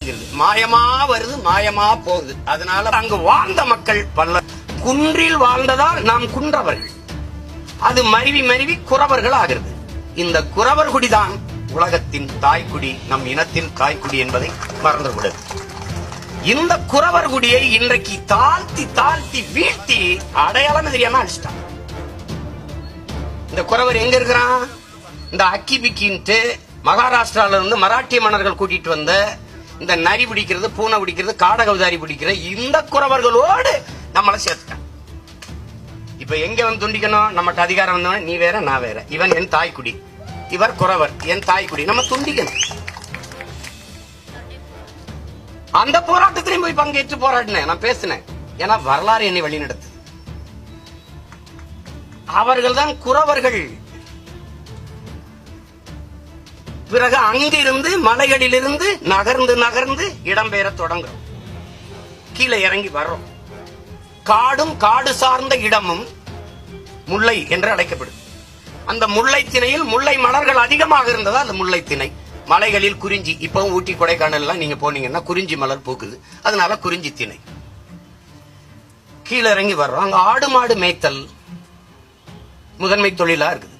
தெரிஞ்சிருது. மாயமா வருது, மாயமா போகுது. அதனால அங்கு வாழ்ந்த மக்கள் பல குன்றில் வாழ்ந்ததால் நாம் குன்றவர்கள். அது மருவி மருவி குறவர்கள் ஆகிறது. இந்த குறவர் குடிதான் உலகத்தின் தாய்க்குடி, நம் இனத்தின் தாய்க்குடி என்பதை மறந்துவிடுது. இந்த குறவர் குடியை இன்றைக்கு தாழ்த்தி தாழ்த்தி வீழ்த்தி அடையாளம் தெரியாம அழிச்சிட்டான். இந்த குறவர் எங்க இருக்கிறான்? இந்த அக்கி பிக்கின்ட்டு மகாராஷ்டிரால இருந்து மராட்டிய மன்னர்கள் கூட்டிட்டு வந்த இந்த நரி பிடிக்கிறது, பூனை பிடிக்கிறது, காடகவுதாரி பிடிக்கிற இந்த குறவர்களோடு நம்மளை சேர்த்துட்டான். இப்ப எங்க வந்து துண்டிக்கணும்? நம்மகிட்ட அதிகாரம் வந்தவன நீ வேற நான் வேற, இவன் என் தாய்க்குடி, இவர் குறவர் என் தாய்க்குடி, நம்ம துண்டிக்கணும். அந்த போராட்டத்திலையும் போய் பங்கேற்று போராடினேன், நான் பேசினேன். ஏன்னா வரலாறு என்னை வழி நடத்துது. அவர்கள் தான் குறவர்கள். பிறகு அங்கிருந்து மலைகளிலிருந்து நகர்ந்து நகர்ந்து இடம்பெயர தொடங்கும். கீழே இறங்கி வர்றோம். காடும் காடு சார்ந்த இடமும் முல்லை என்று அழைக்கப்படுது. அந்த முல்லை திணையில் முல்லை மலர்கள் அதிகமாக இருந்ததா அந்த முல்லை திணை. மலைகளில் குறிஞ்சி, இப்பவும் ஊட்டி கொடைக்கானல் எல்லாம் நீங்க போனீங்கன்னா குறிஞ்சி மலர் பூக்குது, அதனால குறிஞ்சி திணை. கீழே இறங்கி வர்றோம். அங்க ஆடு மாடு மேய்த்தல் முதன்மை தொழிலா இருக்குது.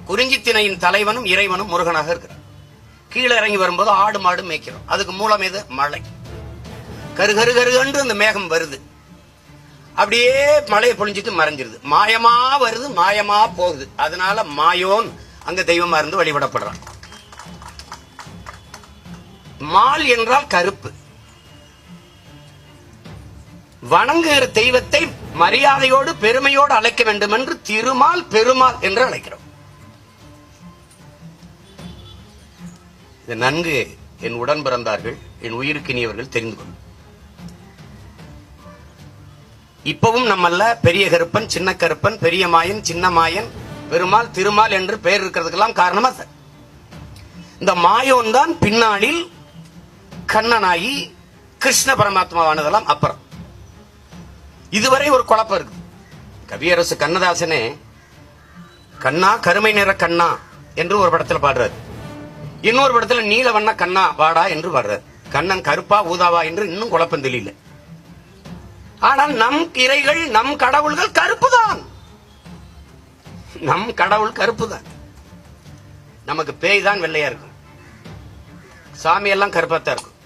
குறிஞ்சி திணையின் தலைவனும் இறைவனும் முருகனாக இருக்கிறார். கீழே இறங்கி வரும்போது ஆடு மாடு மேய்க்கிறோம். அதுக்கு மூலம் எது? மழை. கரு கரு கரு என்று இந்த மேகம் வருது, அப்படியே மழையை பொழிஞ்சிட்டு மறைஞ்சிருது. மாயமா வருது, மாயமா போகுது. அதனால மாயோன் அங்க தெய்வமா இருந்து வழிபடப்படுறான். மால் என்றால் கருப்பு. வணங்குகிற தெய்வத்தை மரியாதையோடு பெருமையோடு அழைக்க வேண்டும் என்று திருமால் பெருமாள் என்று அழைக்கிறோம். இது நன்கு என் உடன் பிறந்தார்கள், என் உயிருக்கினியவர்கள் தெரிந்து கொள்ளும். இப்பவும் நம்மல்ல பெரிய கருப்பன், சின்ன கருப்பன், பெரிய மாயன், சின்ன மாயன், பெருமாள், திருமால் என்று பெயர் இருக்கிறதுக்கெல்லாம் காரணமா இந்த மாயோன் தான் பின்னாளில் கண்ணனாகி கிருஷ்ண பரமாத்மாவானதெல்லாம் அப்புறம். இதுவரை ஒரு குழப்பம் இருக்கு. கவியரசு கண்ணதாசனே கண்ணா கருமை நிற கண்ணா என்று ஒரு படத்துல பாடுறாரு. இன்னொரு படத்துல நீல வண்ண கண்ணா வாடா என்று பாடுறாரு. கண்ணன் கருப்பா ஊதாவா என்று இன்னும் குழப்பம் தெரியல. ஆனால் நம் இறைகள், நம் கடவுள்கள் கருப்பு தான். நம் கடவுள் கருப்பு தான். நமக்கு பேய் தான் வெள்ளையா இருக்கும், சாமி எல்லாம் கருப்பாத்தான் இருக்கும்.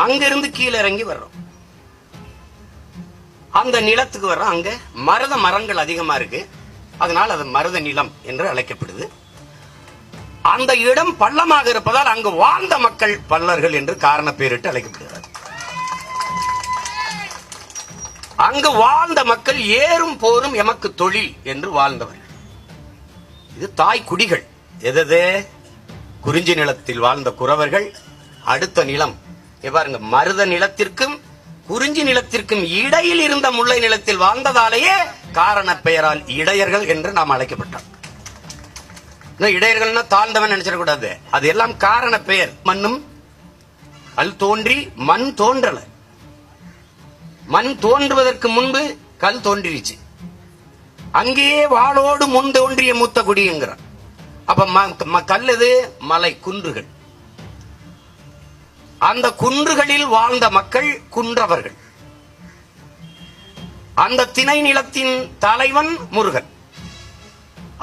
அங்கிருந்து கீழே இறங்கி வர்றோம். அந்த நிலத்துக்கு வர்றோம். அங்க மருத மரங்கள் அதிகமா இருக்கு, அதனால் அது மருத நிலம் என்று அழைக்கப்படுது. அந்த இடம் பள்ளமாக இருப்பதால் அங்கு வாழ்ந்த மக்கள் பல்லர்கள் என்று காரண பேரிட்டு அழைக்கப்படுகிறார். அங்கு வாழ்ந்த மக்கள் ஏறும் போரும் எமக்கு தொழில் என்று வாழ்ந்தவர்கள். இது தாய் குடிகள். எது? குறிஞ்சி நிலத்தில் வாழ்ந்த குறவர்கள். அடுத்த நிலம் பாருங்க, மருத நிலத்திற்கும் குறிஞ்சி நிலத்திற்கும் இடையில் இருந்த முல்லை நிலத்தில் வாழ்ந்ததாலேயே காரண பெயரால் இடையர்கள் என்று நாம் அழைக்கப்பட்டோம். இடையர்கள்னா தாழ்ந்தவன் நினைச்சிடக்கூடாது, அது எல்லாம் காரண பெயர். மண்ணும் கல் தோன்றி மண் தோன்றல. மண் தோன்றுவதற்கு முன்பு கல் தோன்றிருச்சு. அங்கேயே வாளோடு முன் தோன்றிய மூத்த குடி என்கிறார். அப்ப கல் எது? மலை, குன்றுகள். அந்த குன்றுகளில் வாழ்ந்த மக்கள் குன்றவர்கள். அந்த திணை நிலத்தின் தலைவன் முருகன்.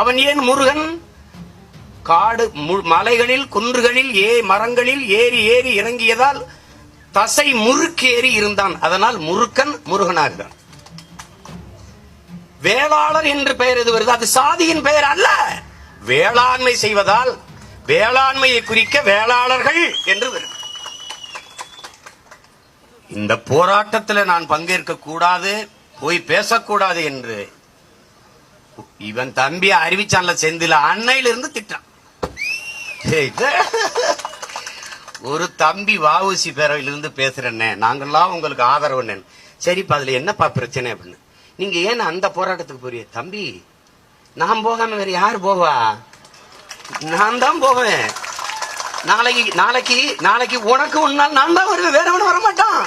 அவன் ஏன் முருகன்? காடு மலைகளில் குன்றுகளில் மரங்களில் ஏறி ஏறி இறங்கியதால் தசை முறுக்கேறி இருந்தான். அதனால் முருக்கன் முருகனாகிறான். வேளாளர் என்று பெயர் எது வருது? அது சாதியின் பெயர் அல்ல. வேளாண்மை செய்வதால் வேளாண்மையை குறிக்க வேளாளர்கள் என்று வருது. இந்த போராட்டத்தில் நான் பங்கேற்க கூடாது, போய் பேசக்கூடாது என்று இவன் தம்பி அறிவிச்சான்ல செந்தில, அன்னையிலிருந்து திட்டான். ஒரு தம்பி வஉசி பேரவையிலிருந்து பேசுறேன்னே, நாங்கெல்லாம் உங்களுக்கு ஆதரவு. சரிப்பா, அதுல என்னப்பா பிரச்சனை அப்படின்னு. நீங்க ஏன் அந்த போராட்டத்துக்கு போறீங்க? தம்பி, நான் போகாம வேற யாரு போவா? நான் தான் போவேன். நாளைக்கு உனக்கு ஒன்னால் நான் தான் வருவேன், வேற ஒண்ணு வரமாட்டான்.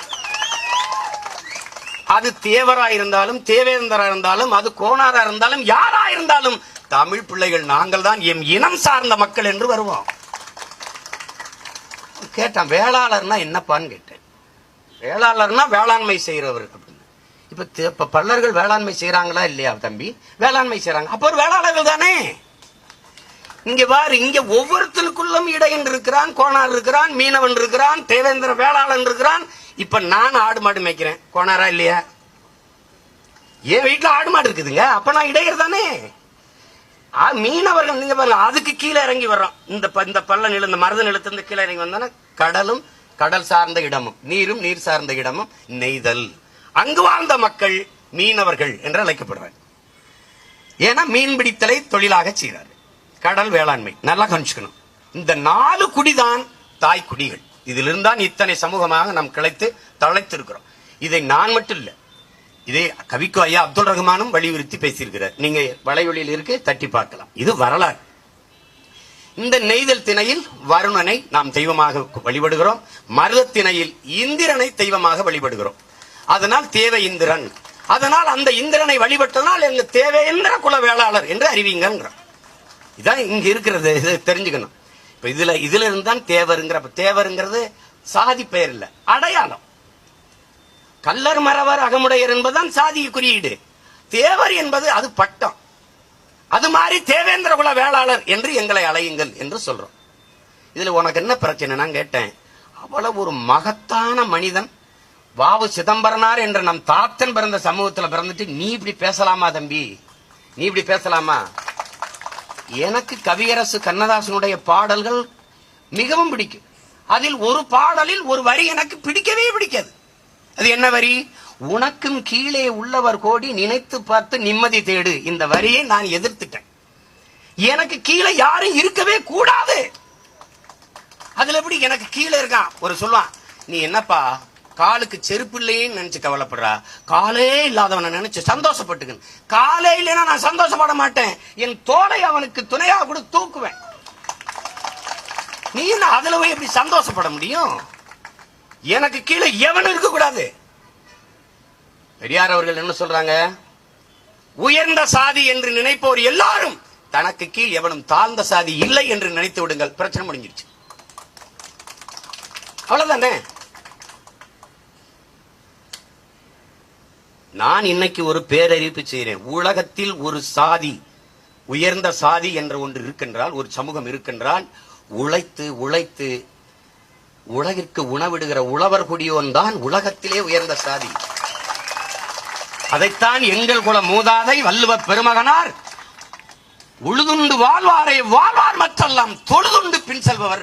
அது தேவரா இருந்தாலும், தேவேந்திரா இருந்தாலும், அது கோணாரா இருந்தாலும், யாரா இருந்தாலும் தமிழ் பிள்ளைகள் நாங்கள் தான் எம் இனம் சார்ந்த மக்கள் என்று வருவோம். கேட்டான், வேளாளர்னா என்னப்பான்னு கேட்டேன். வேளாளர்னா வேளாண்மை செய்யறவர் அப்படின்னு. இப்ப பல்லர்கள் வேளாண்மை செய்யறாங்களா இல்லையா தம்பி? வேளாண்மை செய்யறாங்க. அப்ப ஒரு வேளாளர்கள் தானே. இங்க பாரு, இங்க ஒவ்வொருத்தனுக்குள்ளும் இடையன் இருக்கிறான், கோணார் இருக்கிறான், மீனவன் இருக்கிறான், தேவேந்திர வேளாளன் இருக்கிறான். இப்ப நான் ஆடு மாடு மேய்க்கிறேன், கோணாரா இல்லையா? என் வீட்டுல ஆடு மாடு இருக்குதுங்க, அப்ப நான் இடையர் தானே. மீனவர்கள் நீங்க பாருங்க, அதுக்கு கீழே இறங்கி வர்றோம். இந்த பள்ள நில, இந்த மருத நிலத்திலிருந்து கீழே இறங்கி வந்தோன்னா கடலும் கடல் சார்ந்த இடமும் நீரும் நீர் சார்ந்த இடமும் நெய்தல். அங்கு வாழ்ந்த மக்கள் மீனவர்கள் என்று அழைக்கப்படுறாங்க. ஏன்னா மீன் பிடித்தலை தொழிலாக செய்கிறார். கடல் வேளாண்மை நல்லா கவனிச்சுக்கணும். இந்த 4 குடிதான் தாய் குடிகள். இதிலிருந்து தான் இத்தனை சமூகமாக நாம் கிளைத்து தழைத்திருக்கிறோம். இதை நான் மட்டும் இல்ல, இதே கவிக்கு ஐயா அப்துல் ரஹ்மானும் வலியுறுத்தி பேசியிருக்கிறார். நீங்க வலைவெளியில் இருக்கு, தட்டி பார்க்கலாம். இது வரலாறு. இந்த நெய்தல் திணையில் வருணனை நாம் தெய்வமாக வழிபடுகிறோம். மருத திணையில் இந்திரனை தெய்வமாக வழிபடுகிறோம். அதனால் தேவ இந்திரன். அதனால் அந்த இந்திரனை வழிபட்டதனால் எங்க தேவேந்திர குல வேளாளர் என்று அறிவிங்க. இதான் இங்க இருக்கிறது, இதை தெரிஞ்சுக்கணும். இப்ப இதுல இருந்தான் தேவருங்கிற. தேவருங்கிறது சாதி பெயர் இல்ல, அடையாளம். கல்லர் மறவர் அகமுடையர் என்பதுதான் சாதிய குறியீடு. தேவர் என்பது அது பட்டம். அது மாதிரி தேவேந்திர குல வேளாளர் என்று எங்களை அழையுங்கள் என்று சொல்றோம். இதுல உனக்கு என்ன பிரச்சனை நான் கேட்டேன். அவ்வளவு ஒரு மகத்தான மனிதன் வாவு சிதம்பரனார் என்ற நம் தாத்தன் பிறந்த சமூகத்தில் பிறந்துட்டு நீ இப்படி பேசலாமா தம்பி? நீ இப்படி பேசலாமா? எனக்கு கவியரசு கண்ணதாசனுடைய பாடல்கள் மிகவும் பிடிக்கும். அதில் ஒரு பாடலில் ஒரு வரி எனக்கு பிடிக்கவே பிடிக்காது. அது என்ன வரி? உனக்கும் கீழே உள்ளவர் கோடி நினைத்து பார்த்து நிம்மதி தேடு. இந்த வரியை நான் எதிர்த்துட்டேன். எனக்கு கீழே யாரும் இருக்கவே கூடாது. அதுல எப்படி எனக்கு கீழே இருக்கான்? ஒரு சொல்லுவான், நீ என்னப்பா காலுக்கு செருப்பு இல்லைன்னு நினைச்சு கவலைப்படுறா, காலே இல்லாதவனை நினைச்சு சந்தோஷப்பட்டுக்க. காலே இல்லைன்னா நான் சந்தோஷப்பட மாட்டேன். என் தோலை அவனுக்கு துணையாக கூட தூக்குவேன். நீ என்ன அதுல போய் எப்படி சந்தோஷப்பட முடியும்? எனக்கு கீழே எவன் இருக்க கூடாது. பெரியார் அவர்கள் என்ன சொல்றாங்க? உயர்ந்த சாதி என்று நினைப்போர் எல்லாரும் தனக்கு கீழ் எவனும் தாழ்ந்த சாதி இல்லை என்று நினைத்து விடுங்கள். பிரச்சனை முடிஞ்சிருச்சு. அவ்வளவுதானே. நான் இன்னைக்கு ஒரு பேரறிவிப்பு செய்கிறேன். உலகத்தில் ஒரு சாதி, உயர்ந்த சாதி என்ற ஒன்று இருக்கின்றால், ஒரு சமூகம் இருக்கின்றால், உழைத்து உழைத்து உலகிற்கு உணவிடுகிற உழவர் குடியோன் தான் உலகத்திலே உயர்ந்த சாதி. அதைத்தான் எங்கள் குல மூதாதை வள்ளுவ பெருமகனார் உழுதுண்டு வாழ்வாரை வாழ்வார் மற்றெல்லாம் தொழுதுண்டு பின் செல்பவர்